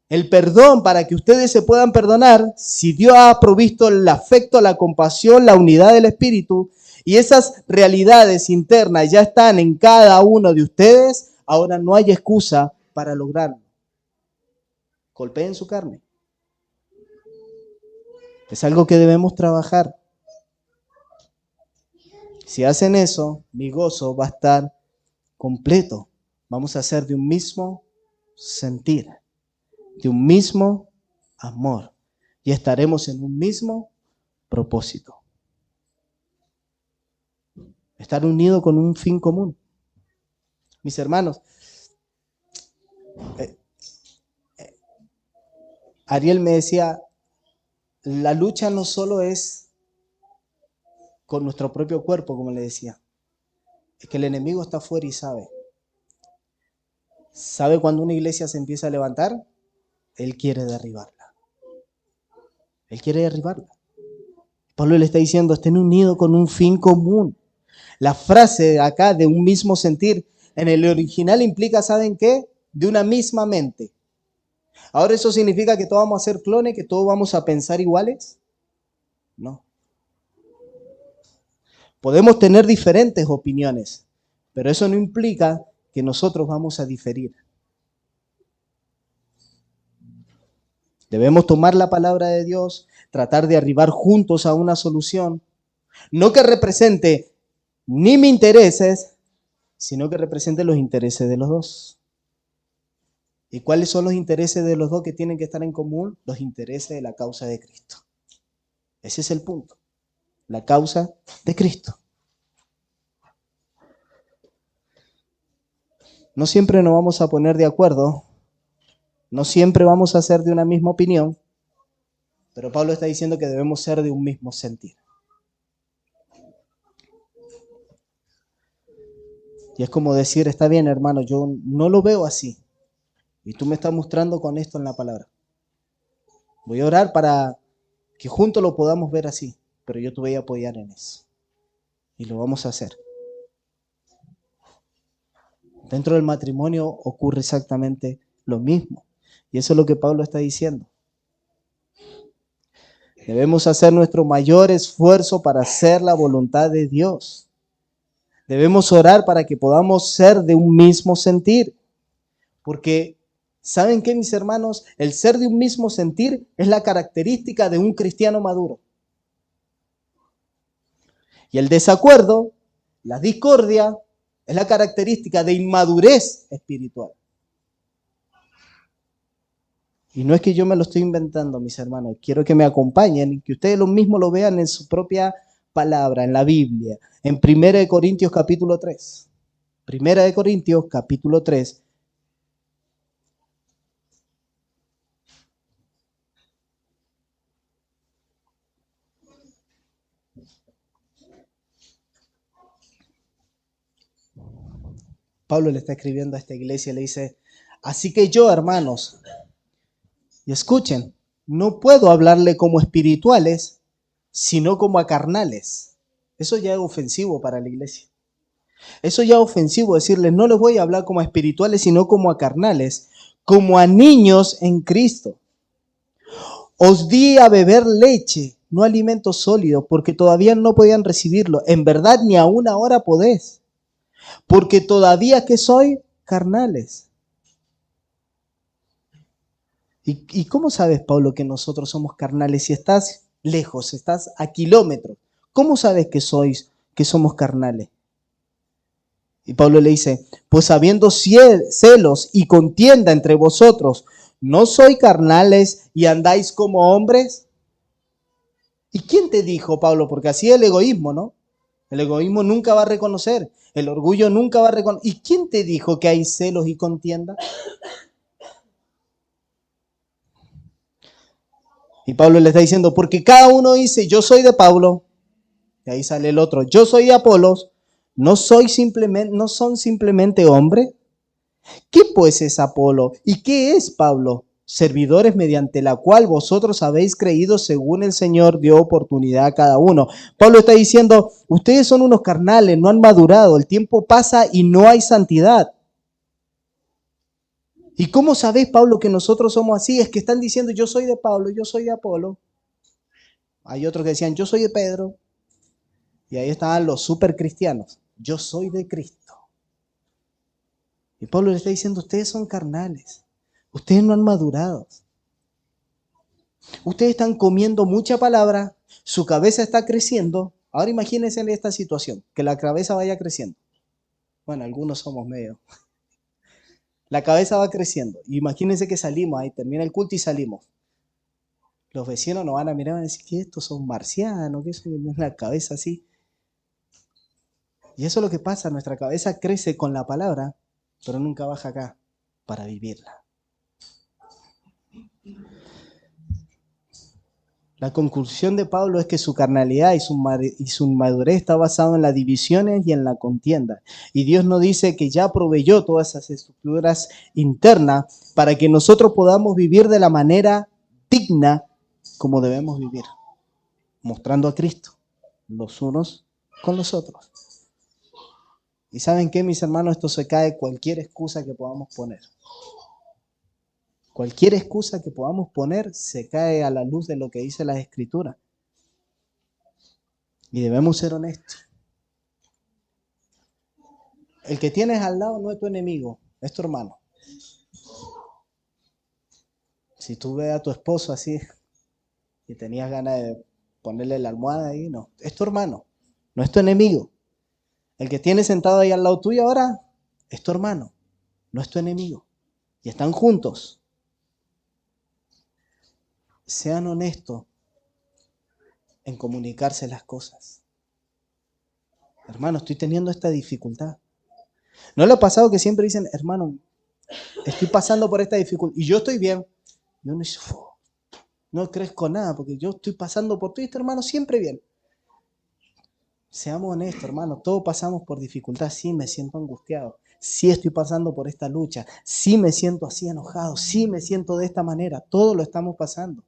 el perdón para que ustedes se puedan perdonar, si Dios ha provisto el afecto, la compasión, la unidad del espíritu, y esas realidades internas ya están en cada uno de ustedes, ahora no hay excusa para lograrlo. Golpeen su carne. Es algo que debemos trabajar. Si hacen eso, mi gozo va a estar completo. Vamos a ser de un mismo sentir, de un mismo amor, y estaremos en un mismo propósito. Estar unido con un fin común. Mis hermanos, Ariel me decía, la lucha no solo es con nuestro propio cuerpo, como le decía, es que el enemigo está afuera y sabe. ¿Sabe cuando una iglesia se empieza a levantar? Él quiere derribarla. Él quiere derribarla. Pablo le está diciendo, estén unidos con un fin común. La frase acá de un mismo sentir, en el original implica, ¿saben qué? De una misma mente. Ahora, ¿eso significa que todos vamos a ser clones, que todos vamos a pensar iguales? No. Podemos tener diferentes opiniones, pero eso no implica que nosotros vamos a diferir. Debemos tomar la palabra de Dios, tratar de arribar juntos a una solución, no que represente ni mis intereses, sino que represente los intereses de los dos. ¿Y cuáles son los intereses de los dos que tienen que estar en común? Los intereses de la causa de Cristo. Ese es el punto. La causa de Cristo. No siempre nos vamos a poner de acuerdo, no siempre vamos a ser de una misma opinión, pero Pablo está diciendo que debemos ser de un mismo sentir. Y es como decir, está bien, hermano, yo no lo veo así. Y tú me estás mostrando con esto en la palabra. Voy a orar para que juntos lo podamos ver así, pero yo te voy a apoyar en eso. Y lo vamos a hacer. Dentro del matrimonio ocurre exactamente lo mismo. Y eso es lo que Pablo está diciendo. Debemos hacer nuestro mayor esfuerzo para hacer la voluntad de Dios. Debemos orar para que podamos ser de un mismo sentir. Porque, ¿saben qué, mis hermanos? El ser de un mismo sentir es la característica de un cristiano maduro. Y el desacuerdo, la discordia, es la característica de inmadurez espiritual. Y no es que yo me lo estoy inventando, mis hermanos. Quiero que me acompañen y que ustedes lo mismo lo vean en su propia palabra, en la Biblia. En 1 Corintios capítulo 3. 1 Corintios capítulo 3. Pablo le está escribiendo a esta iglesia y le dice, así que yo, hermanos, y escuchen, no puedo hablarle como espirituales, sino como a carnales. Eso ya es ofensivo para la iglesia. Eso ya es ofensivo decirles, no les voy a hablar como a espirituales, sino como a carnales, como a niños en Cristo. Os di a beber leche, no alimento sólido, porque todavía no podían recibirlo. En verdad, ni aún ahora podéis, porque todavía que soy carnales. ¿Y cómo sabes, Pablo, que nosotros somos carnales? Si estás lejos, estás a kilómetros, ¿cómo sabes que somos carnales? Y Pablo le dice, pues habiendo celos y contienda entre vosotros, ¿no sois carnales y andáis como hombres? ¿Y quién te dijo, Pablo? Porque así es el egoísmo, ¿no? El egoísmo nunca va a reconocer, el orgullo nunca va a reconocer. ¿Y quién te dijo que hay celos y contienda? Y Pablo le está diciendo, porque cada uno dice, yo soy de Pablo, y ahí sale el otro, yo soy de Apolos, no son simplemente hombres. ¿Qué pues es Apolo? ¿Y qué es Pablo? Servidores mediante la cual vosotros habéis creído según el Señor dio oportunidad a cada uno. Pablo está diciendo, ustedes son unos carnales, no han madurado, el tiempo pasa y no hay santidad. ¿Y cómo sabéis, Pablo, que nosotros somos así? Es que están diciendo, yo soy de Pablo, yo soy de Apolo. Hay otros que decían, yo soy de Pedro. Y ahí estaban los super cristianos. Yo soy de Cristo. Y Pablo le está diciendo, ustedes son carnales, ustedes no han madurado. Ustedes están comiendo mucha palabra, su cabeza está creciendo. Ahora imagínense en esta situación, que la cabeza vaya creciendo. Bueno, algunos somos medio. La cabeza va creciendo. Imagínense que salimos, ahí termina el culto y salimos. Los vecinos nos van a mirar y van a decir que estos son marcianos, que eso es la cabeza así. Y eso es lo que pasa, nuestra cabeza crece con la palabra, pero nunca baja acá para vivirla. La conclusión de Pablo es que su carnalidad y su madurez está basado en las divisiones y en la contienda. Y Dios nos dice que ya proveyó todas esas estructuras internas para que nosotros podamos vivir de la manera digna como debemos vivir, mostrando a Cristo los unos con los otros. ¿Y saben qué, mis hermanos? Esto se cae cualquier excusa que podamos poner. Cualquier excusa que podamos poner se cae a la luz de lo que dice la Escritura. Y debemos ser honestos. El que tienes al lado no es tu enemigo, es tu hermano. Si tú ves a tu esposo así y tenías ganas de ponerle la almohada ahí, no, es tu hermano, no es tu enemigo. El que tienes sentado ahí al lado tuyo ahora es tu hermano, no es tu enemigo. Y están juntos. Sean honestos en comunicarse las cosas. Hermano, estoy teniendo esta dificultad. ¿No le ha pasado que siempre dicen, hermano, estoy pasando por esta dificultad y yo estoy bien? Y uno dice, no crezco nada porque yo estoy pasando por todo esto, hermano, siempre bien. Seamos honestos, hermano, todos pasamos por dificultad. Sí, me siento angustiado. Sí, estoy pasando por esta lucha. Sí, me siento así enojado. Sí, me siento de esta manera. Todos lo estamos pasando.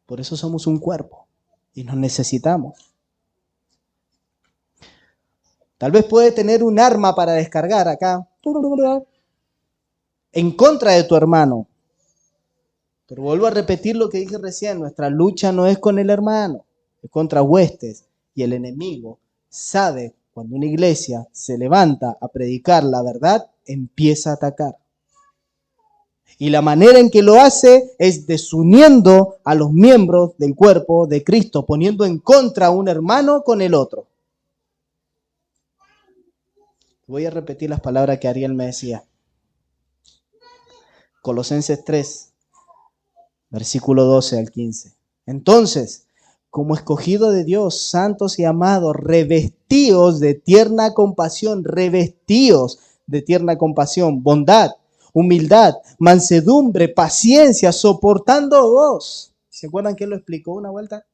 Por eso somos un cuerpo y nos necesitamos. Tal vez puede tener un arma para descargar acá en contra de tu hermano. Pero vuelvo a repetir lo que dije recién, nuestra lucha no es con el hermano, es contra huestes. Y el enemigo sabe cuando una iglesia se levanta a predicar la verdad, empieza a atacar. Y la manera en que lo hace es desuniendo a los miembros del cuerpo de Cristo, poniendo en contra a un hermano con el otro. Voy a repetir las palabras que Ariel me decía. Colosenses 3, versículo 12 al 15. Entonces, como escogido de Dios, santos y amados, revestíos de tierna compasión, bondad, humildad, mansedumbre, paciencia, soportándoos. ¿Se acuerdan que él lo explicó una vuelta?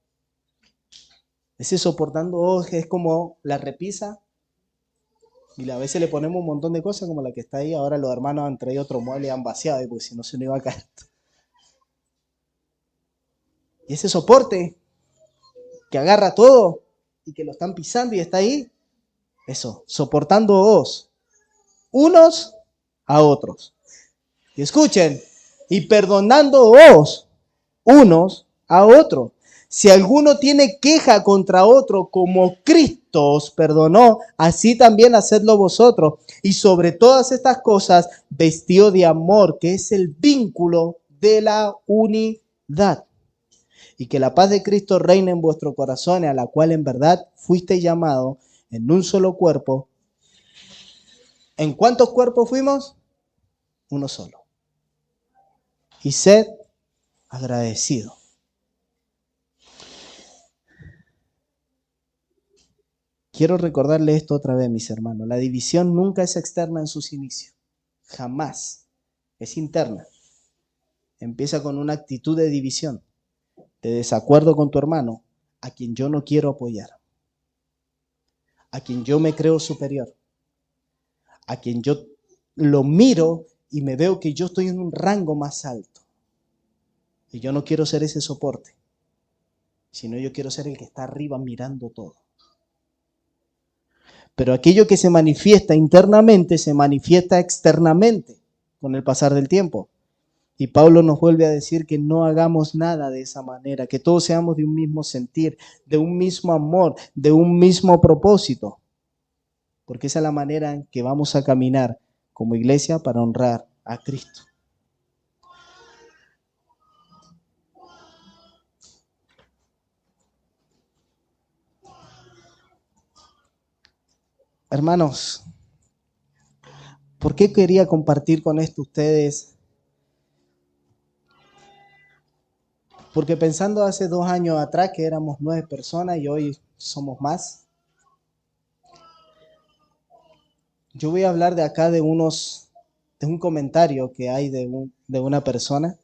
Ese soportándoos es como la repisa y a veces le ponemos un montón de cosas como la que está ahí. Ahora los hermanos han traído otro mueble y han vaciado porque si no se nos iba a caer. Y ese soporte que agarra todo y que lo están pisando y está ahí, eso, soportándoos unos a otros. Y escuchen, y perdonándoos unos a otros. Si alguno tiene queja contra otro, como Cristo os perdonó, así también hacedlo vosotros. Y sobre todas estas cosas, vestido de amor, que es el vínculo de la unidad. Y que la paz de Cristo reine en vuestros corazones, a la cual en verdad fuiste llamado en un solo cuerpo. ¿En cuántos cuerpos fuimos? Uno solo. Y sed agradecido. Quiero recordarle esto otra vez, mis hermanos. La división nunca es externa en sus inicios. Jamás. Es interna. Empieza con una actitud de división, de desacuerdo con tu hermano, a quien yo no quiero apoyar, a quien yo me creo superior, a quien yo lo miro y me veo que yo estoy en un rango más alto. Y yo no quiero ser ese soporte, sino yo quiero ser el que está arriba mirando todo. Pero aquello que se manifiesta internamente se manifiesta externamente con el pasar del tiempo. Y Pablo nos vuelve a decir que no hagamos nada de esa manera, que todos seamos de un mismo sentir, de un mismo amor, de un mismo propósito. Porque esa es la manera en que vamos a caminar como iglesia para honrar a Cristo. Hermanos, ¿por qué quería compartir con esto ustedes? Porque pensando hace 2 años atrás que éramos 9 personas y hoy somos más, yo voy a hablar de acá de un comentario que hay de una persona.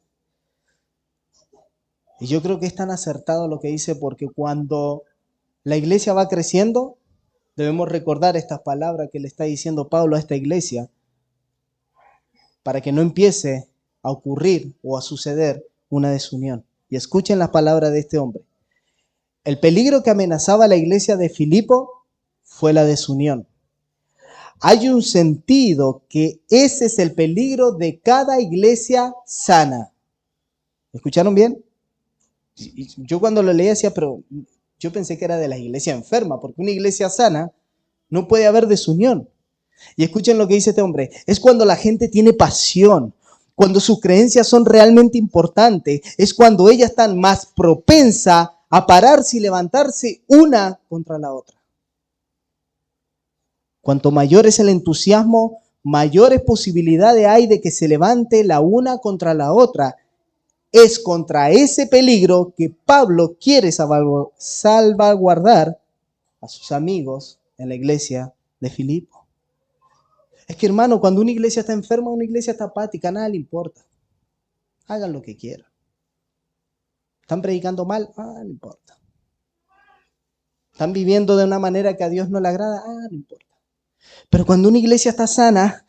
Y yo creo que es tan acertado lo que dice porque cuando la iglesia va creciendo, debemos recordar estas palabras que le está diciendo Pablo a esta iglesia para que no empiece a ocurrir o a suceder una desunión. Y escuchen las palabras de este hombre. El peligro que amenazaba a la iglesia de Filipo fue la desunión. Hay un sentido que ese es el peligro de cada iglesia sana. ¿Escucharon bien? Yo cuando lo leía decía, pero yo pensé que era de la iglesia enferma, porque una iglesia sana no puede haber desunión. Y escuchen lo que dice este hombre, es cuando la gente tiene pasión, cuando sus creencias son realmente importantes, es cuando ellas están más propensas a pararse y levantarse una contra la otra. Cuanto mayor es el entusiasmo, mayores posibilidades hay de que se levante la una contra la otra. Es contra ese peligro que Pablo quiere salvaguardar a sus amigos en la iglesia de Filipo. Es que, hermano, cuando una iglesia está enferma, una iglesia está apática, nada le importa. Hagan lo que quieran. ¿Están predicando mal? No importa. ¿Están viviendo de una manera que a Dios no le agrada? No importa. Pero cuando una iglesia está sana,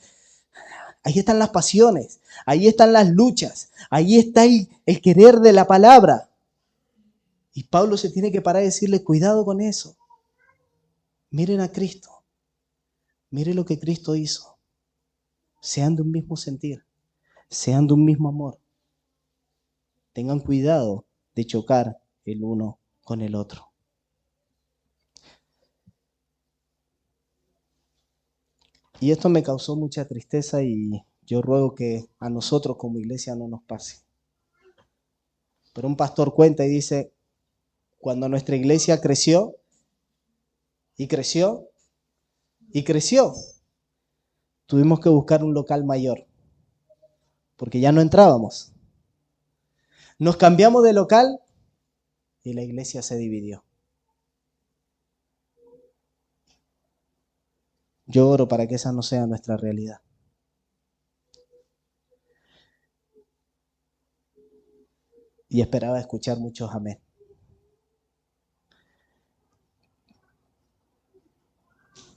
ahí están las pasiones, ahí están las luchas, ahí está el querer de la palabra. Y Pablo se tiene que parar y decirle, cuidado con eso. Miren a Cristo. Miren lo que Cristo hizo. Sean de un mismo sentir, sean de un mismo amor. Tengan cuidado de chocar el uno con el otro. Y esto me causó mucha tristeza y yo ruego que a nosotros como iglesia no nos pase. Pero un pastor cuenta y dice, cuando nuestra iglesia creció y creció y creció, tuvimos que buscar un local mayor, porque ya no entrábamos. Nos cambiamos de local y la iglesia se dividió. Yo oro para que esa no sea nuestra realidad. Y esperaba escuchar muchos amén.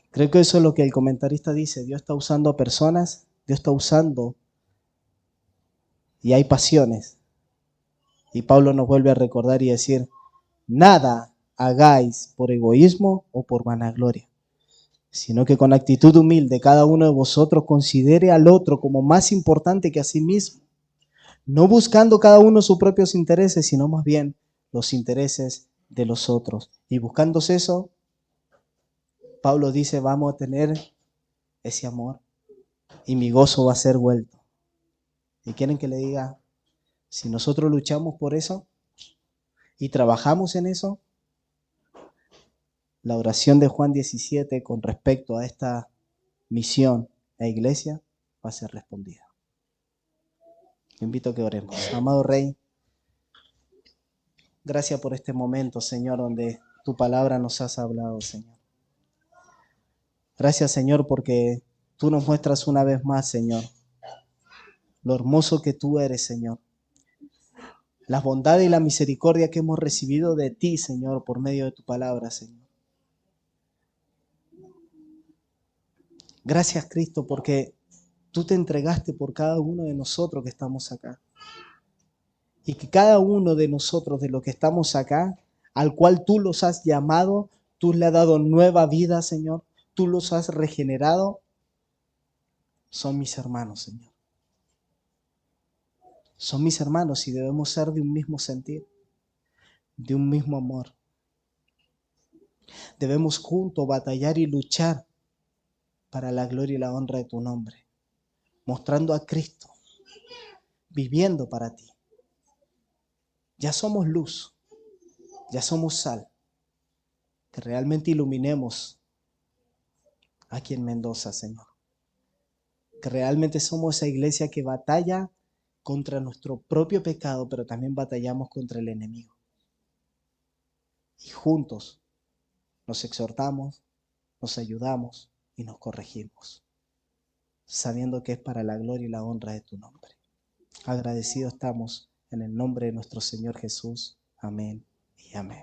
Creo que eso es lo que el comentarista dice. Dios está usando a personas, Dios está usando y hay pasiones. Y Pablo nos vuelve a recordar y decir, nada hagáis por egoísmo o por vanagloria, sino que con actitud humilde cada uno de vosotros considere al otro como más importante que a sí mismo, no buscando cada uno sus propios intereses, sino más bien los intereses de los otros. Y buscándose eso, Pablo dice, vamos a tener ese amor y mi gozo va a ser vuelto. ¿Y quieren que le diga? Si nosotros luchamos por eso y trabajamos en eso, la oración de Juan 17 con respecto a esta misión e iglesia va a ser respondida. Te invito a que oremos. Amado Rey, gracias por este momento, Señor, donde tu palabra nos has hablado, Señor. Gracias, Señor, porque tú nos muestras una vez más, Señor, lo hermoso que tú eres, Señor. Las bondades y la misericordia que hemos recibido de ti, Señor, por medio de tu palabra, Señor. Gracias, Cristo, porque tú te entregaste por cada uno de nosotros que estamos acá. Y que cada uno de nosotros, de los que estamos acá, al cual tú los has llamado, tú le has dado nueva vida, Señor. Tú los has regenerado. Son mis hermanos, Señor. Son mis hermanos y debemos ser de un mismo sentir, de un mismo amor. Debemos juntos batallar y luchar para la gloria y la honra de tu nombre. mostrando a Cristo, viviendo para ti. Ya somos luz, ya somos sal, que realmente iluminemos aquí en Mendoza, Señor. Que realmente somos esa iglesia que batalla contra nuestro propio pecado, pero también batallamos contra el enemigo. Y juntos nos exhortamos, nos ayudamos y nos corregimos, sabiendo que es para la gloria y la honra de tu nombre. Agradecidos estamos en el nombre de nuestro Señor Jesús. Amén y amén.